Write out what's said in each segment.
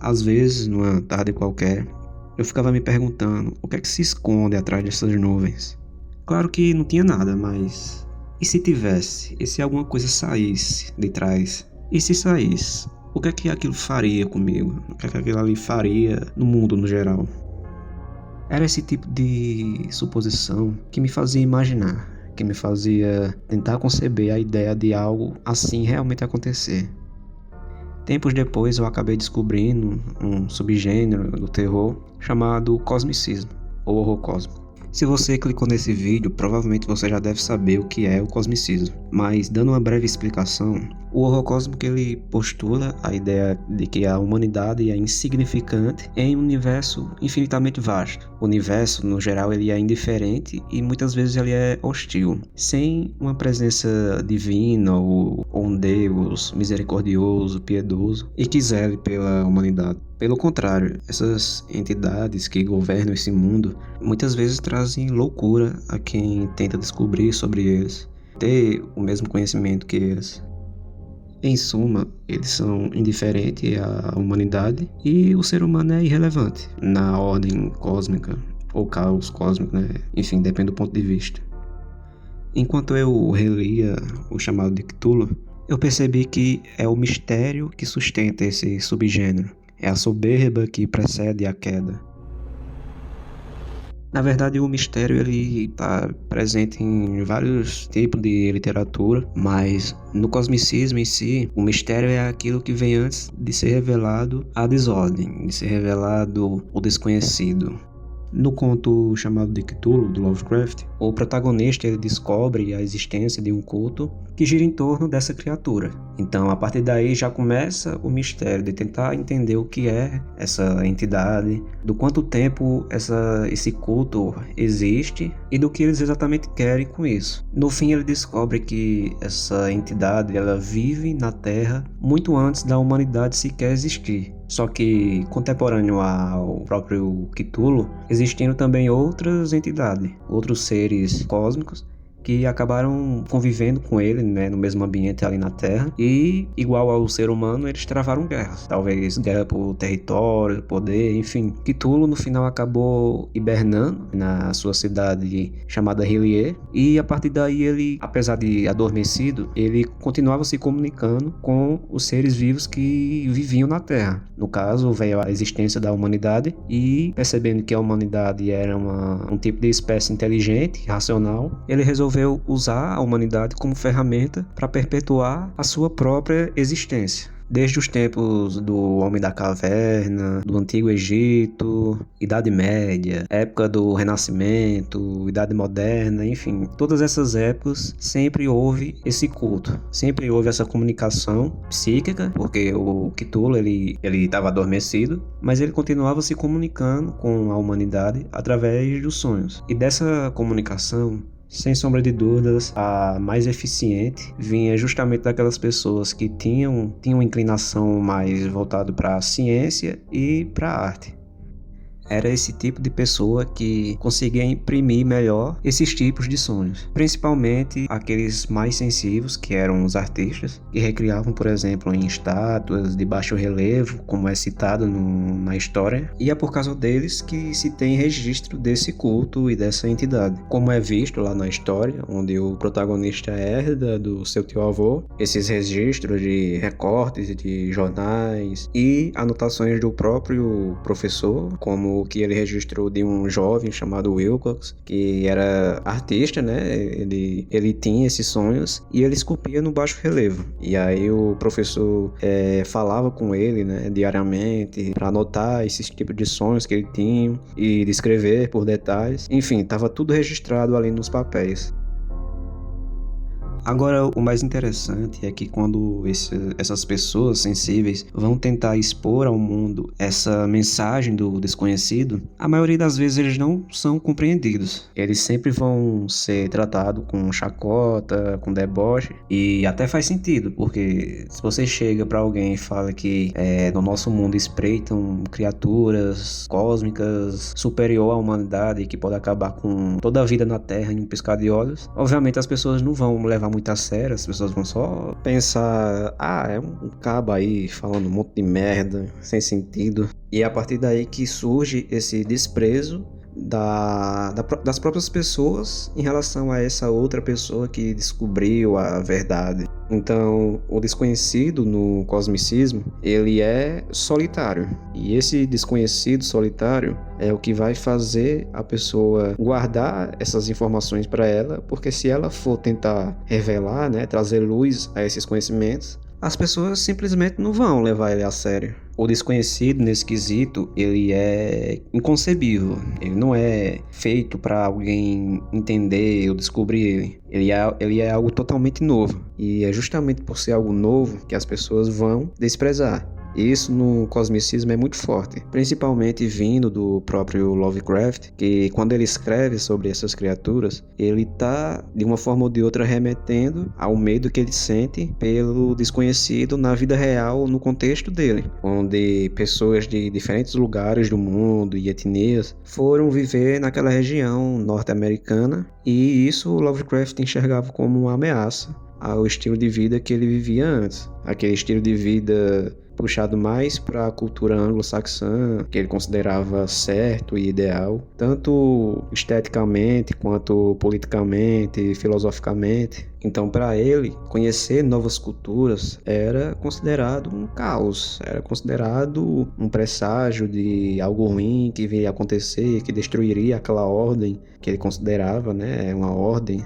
Às vezes, numa tarde qualquer, eu ficava me perguntando o que é que se esconde atrás dessas nuvens. Claro que não tinha nada, mas e se tivesse? E se alguma coisa saísse de trás? E se saísse? O que é que aquilo faria comigo? O que é que aquilo ali faria no mundo no geral? Era esse tipo de suposição que me fazia imaginar, que me fazia tentar conceber a ideia de algo assim realmente acontecer. Tempos depois eu acabei descobrindo um subgênero do terror chamado cosmicismo, ou horror cósmico. Se você clicou nesse vídeo, provavelmente você já deve saber o que é o cosmicismo, mas dando uma breve explicação, o horror cósmico ele postula a ideia de que a humanidade é insignificante em um universo infinitamente vasto. O universo, no geral, ele é indiferente e muitas vezes ele é hostil, sem uma presença divina ou um Deus misericordioso, piedoso e que zele pela humanidade. Pelo contrário, essas entidades que governam esse mundo muitas vezes trazem loucura a quem tenta descobrir sobre eles, ter o mesmo conhecimento que eles. Em suma, eles são indiferentes à humanidade e o ser humano é irrelevante na ordem cósmica ou caos cósmico, né? Enfim, depende do ponto de vista. Enquanto eu relia o chamado de Cthulhu, eu percebi que é o mistério que sustenta esse subgênero. É a soberba que precede a queda. Na verdade, o mistério ele está presente em vários tipos de literatura, mas no cosmicismo em si, o mistério é aquilo que vem antes de ser revelado a desordem, de ser revelado o desconhecido. No conto chamado de Cthulhu, do Lovecraft, o protagonista ele descobre a existência de um culto que gira em torno dessa criatura. Então, a partir daí já começa o mistério de tentar entender o que é essa entidade, do quanto tempo esse culto existe e do que eles exatamente querem com isso. No fim, ele descobre que essa entidade ela vive na Terra muito antes da humanidade sequer existir. Só que, contemporâneo ao próprio Cthulhu, existindo também outras entidades, outros seres cósmicos que acabaram convivendo com ele, né, no mesmo ambiente ali na Terra e, igual ao ser humano, eles travaram guerras. Talvez guerra por território, poder, enfim. Cthulhu, no final, acabou hibernando na sua cidade chamada R'lyeh e, a partir daí, ele, apesar de adormecido, ele continuava se comunicando com os seres vivos que viviam na Terra. No caso, veio a existência da humanidade e, percebendo que a humanidade era um tipo de espécie inteligente, racional, ele resolveu usar a humanidade como ferramenta para perpetuar a sua própria existência. Desde os tempos do Homem da Caverna, do Antigo Egito, Idade Média, época do Renascimento, Idade Moderna, enfim, todas essas épocas sempre houve esse culto, sempre houve essa comunicação psíquica, porque o Cthulhu ele estava adormecido, mas ele continuava se comunicando com a humanidade através dos sonhos. E dessa comunicação, sem sombra de dúvidas, a mais eficiente vinha justamente daquelas pessoas que tinham uma inclinação mais voltada para a ciência e para a arte. Era esse tipo de pessoa que conseguia imprimir melhor esses tipos de sonhos. Principalmente aqueles mais sensíveis, que eram os artistas, que recriavam, por exemplo, em estátuas de baixo relevo, como é citado na história. E é por causa deles que se tem registro desse culto e dessa entidade. Como é visto lá na história, onde o protagonista herda do seu tio-avô, esses registros de recortes de jornais e anotações do próprio professor, como que ele registrou de um jovem chamado Wilcox, que era artista, né? Ele tinha esses sonhos e ele esculpia no baixo relevo. E aí o professor falava com ele, né, diariamente, para anotar esses tipos de sonhos que ele tinha e descrever por detalhes. Enfim, estava tudo registrado ali nos papéis. Agora, o mais interessante é que quando essas pessoas sensíveis vão tentar expor ao mundo essa mensagem do desconhecido, a maioria das vezes eles não são compreendidos. Eles sempre vão ser tratados com chacota, com deboche, e até faz sentido, porque se você chega para alguém e fala que no nosso mundo espreitam criaturas cósmicas superior à humanidade que pode acabar com toda a vida na Terra em um piscar de olhos, obviamente as pessoas não vão levar muito a sério, as pessoas vão só pensar, é um cabo aí falando um monte de merda, sem sentido. E é a partir daí que surge esse desprezo das próprias pessoas em relação a essa outra pessoa que descobriu a verdade. Então, o desconhecido no cosmicismo, ele é solitário. E esse desconhecido solitário é o que vai fazer a pessoa guardar essas informações para ela, porque se ela for tentar revelar, né, trazer luz a esses conhecimentos, as pessoas simplesmente não vão levar ele a sério. O desconhecido nesse quesito, ele é inconcebível. Ele não é feito para alguém entender ou descobrir ele. Ele é algo totalmente novo. E é justamente por ser algo novo que as pessoas vão desprezar. Isso no cosmicismo é muito forte, principalmente vindo do próprio Lovecraft, que quando ele escreve sobre essas criaturas, ele está de uma forma ou de outra remetendo ao medo que ele sente pelo desconhecido na vida real, no contexto dele, onde pessoas de diferentes lugares do mundo e etnias foram viver naquela região norte-americana, e isso o Lovecraft enxergava como uma ameaça ao estilo de vida que ele vivia antes, aquele estilo de vida puxado mais para a cultura anglo-saxã, que ele considerava certo e ideal, tanto esteticamente quanto politicamente, filosoficamente. Então, para ele, conhecer novas culturas era considerado um caos, era considerado um presságio de algo ruim que viria a acontecer, que destruiria aquela ordem que ele considerava, né, uma ordem.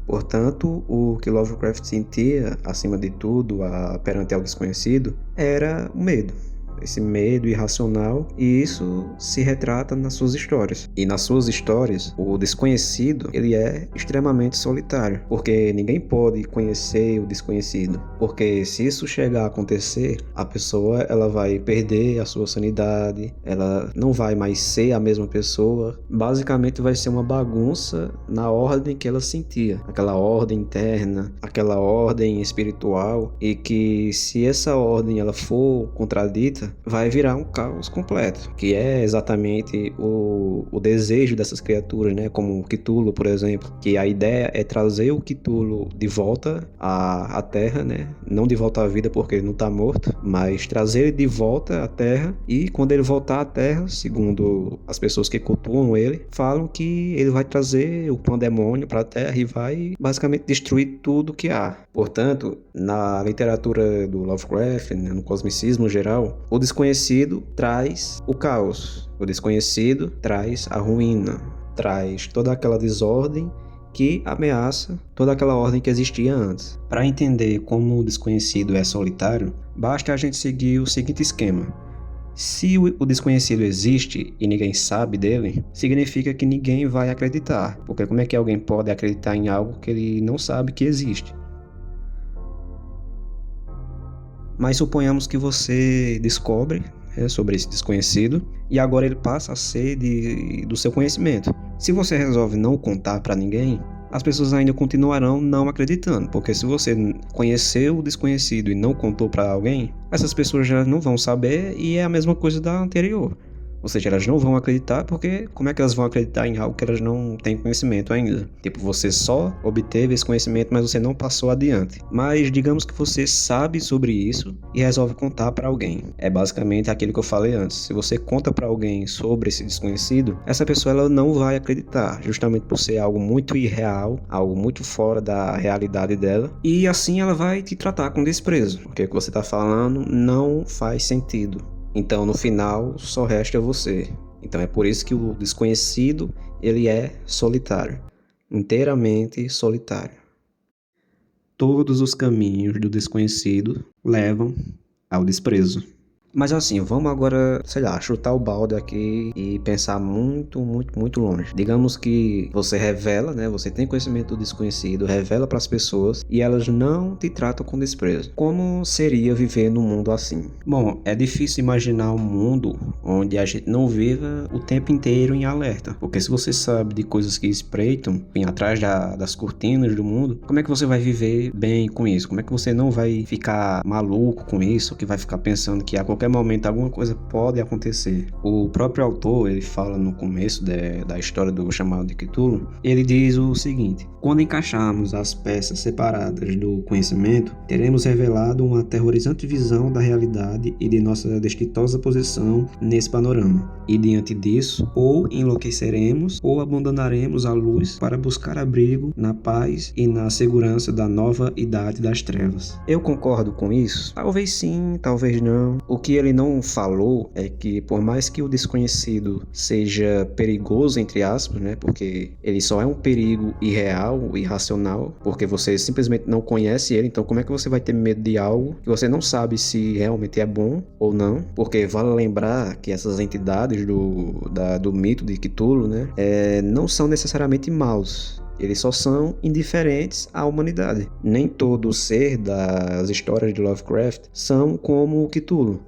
Portanto, o que Lovecraft sentia, acima de tudo, perante algo desconhecido, era o medo. Esse medo irracional, e isso se retrata nas suas histórias. E nas suas histórias, o desconhecido, ele é extremamente solitário, porque ninguém pode conhecer o desconhecido, porque se isso chegar a acontecer, a pessoa ela vai perder a sua sanidade, ela não vai mais ser a mesma pessoa, basicamente vai ser uma bagunça na ordem que ela sentia, aquela ordem interna, aquela ordem espiritual, e que se essa ordem ela for contradita, vai virar um caos completo, que é exatamente o desejo dessas criaturas, né? Como o Cthulhu, por exemplo, que a ideia é trazer o Cthulhu de volta à Terra, né? Não de volta à vida porque ele não está morto, mas trazer ele de volta à Terra, e quando ele voltar à Terra, segundo as pessoas que cultuam ele, falam que ele vai trazer o pandemônio para a Terra e vai basicamente destruir tudo que há. Portanto, na literatura do Lovecraft, né, no cosmicismo geral, o desconhecido traz o caos, o desconhecido traz a ruína, traz toda aquela desordem que ameaça toda aquela ordem que existia antes. Para entender como o desconhecido é solitário, basta a gente seguir o seguinte esquema. Se o desconhecido existe e ninguém sabe dele, significa que ninguém vai acreditar, porque como é que alguém pode acreditar em algo que ele não sabe que existe? Mas suponhamos que você descobre sobre esse desconhecido e agora ele passa a ser do seu conhecimento. Se você resolve não contar para ninguém, as pessoas ainda continuarão não acreditando, porque se você conheceu o desconhecido e não contou para alguém, essas pessoas já não vão saber, e é a mesma coisa da anterior. Ou seja, elas não vão acreditar, porque como é que elas vão acreditar em algo que elas não têm conhecimento ainda? Tipo, você só obteve esse conhecimento, mas você não passou adiante. Mas digamos que você sabe sobre isso e resolve contar para alguém. É basicamente aquilo que eu falei antes. Se você conta para alguém sobre esse desconhecido, essa pessoa ela não vai acreditar, justamente por ser algo muito irreal, algo muito fora da realidade dela. E assim ela vai te tratar com desprezo, porque o que você está falando não faz sentido. Então, no final, só resta você. Então, é por isso que o desconhecido, ele é solitário. Inteiramente solitário. Todos os caminhos do desconhecido levam ao desprezo. Mas assim, vamos agora, sei lá, chutar o balde aqui e pensar muito longe. Digamos que você revela, né? Você tem conhecimento do desconhecido, revela para as pessoas e elas não te tratam com desprezo. Como seria viver num mundo assim? Bom, é difícil imaginar um mundo onde a gente não viva o tempo inteiro em alerta. Porque se você sabe de coisas que espreitam atrás das cortinas do mundo, como é que você vai viver bem com isso? Como é que você não vai ficar maluco com isso? Que vai ficar pensando que a qualquer qualquer momento alguma coisa pode acontecer. O próprio autor, ele fala no começo da história do chamado de Cthulhu, ele diz o seguinte: quando encaixarmos as peças separadas do conhecimento, teremos revelado uma aterrorizante visão da realidade e de nossa desditosa posição nesse panorama. E diante disso, ou enlouqueceremos ou abandonaremos a luz para buscar abrigo na paz e na segurança da nova idade das trevas. Eu concordo com isso? Talvez sim, talvez não. O que ele não falou é que por mais que o desconhecido seja perigoso, entre aspas, né, porque ele só é um perigo irreal, irracional, porque você simplesmente não conhece ele, então como é que você vai ter medo de algo que você não sabe se realmente é bom ou não? Porque vale lembrar que essas entidades do mito de Cthulhu, né, não são necessariamente maus. Eles só são indiferentes à humanidade. Nem todo ser das histórias de Lovecraft são como o Cthulhu.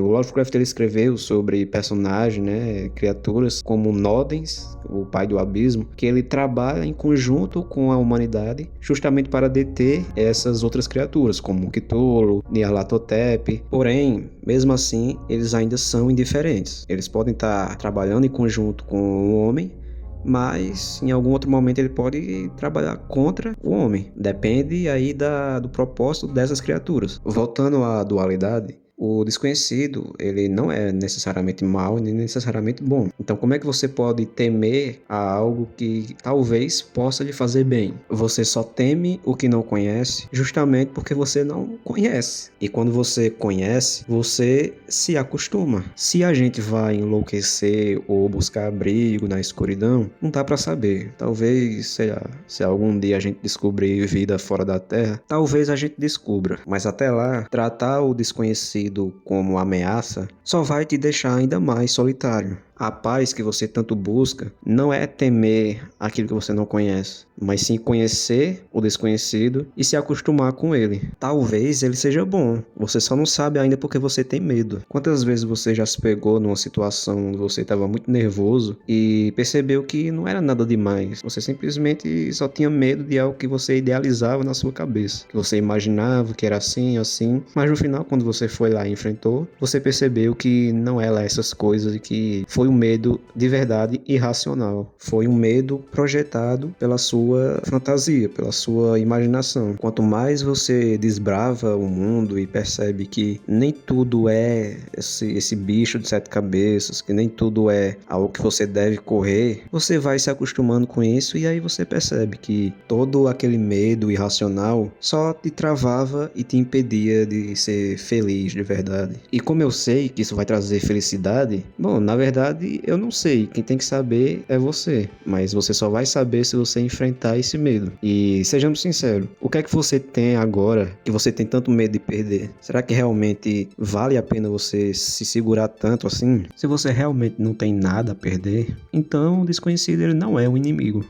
O Lovecraft ele escreveu sobre personagens, né, criaturas como Nodens, o pai do abismo, que ele trabalha em conjunto com a humanidade justamente para deter essas outras criaturas, como Cthulhu, Nyarlathotep. Porém, mesmo assim, eles ainda são indiferentes. Eles podem estar trabalhando em conjunto com o homem, mas em algum outro momento ele pode trabalhar contra o homem. Depende aí do propósito dessas criaturas. Voltando à dualidade, o desconhecido, ele não é necessariamente mal nem necessariamente bom. Então, como é que você pode temer a algo que talvez possa lhe fazer bem? Você só teme o que não conhece justamente porque você não conhece. E quando você conhece, você se acostuma. Se a gente vai enlouquecer ou buscar abrigo na escuridão, não dá para saber. Talvez, sei lá, se algum dia a gente descobrir vida fora da Terra, talvez a gente descubra. Mas até lá, tratar o desconhecido como ameaça só vai te deixar ainda mais solitário. A paz que você tanto busca não é temer aquilo que você não conhece, mas sim conhecer o desconhecido e se acostumar com ele. Talvez ele seja bom, você só não sabe ainda porque você tem medo. Quantas vezes você já se pegou numa situação onde você estava muito nervoso e percebeu que não era nada demais? Você simplesmente só tinha medo de algo que você idealizava na sua cabeça, que você imaginava que era assim, mas no final, quando você foi lá e enfrentou, você percebeu que não era essas coisas e que foi um medo de verdade irracional. Foi um medo projetado pela sua fantasia, pela sua imaginação. Quanto mais você desbrava o mundo e percebe que nem tudo é esse bicho de 7 cabeças, que nem tudo é algo que você deve correr, você vai se acostumando com isso e aí você percebe que todo aquele medo irracional só te travava e te impedia de ser feliz de verdade. E como eu sei que isso vai trazer felicidade, bom, na verdade eu não sei, quem tem que saber é você, mas você só vai saber se você enfrentar esse medo. E sejamos sinceros, o que é que você tem agora que você tem tanto medo de perder? Será que realmente vale a pena você se segurar tanto assim? Se você realmente não tem nada a perder, então o desconhecido ele não é um inimigo.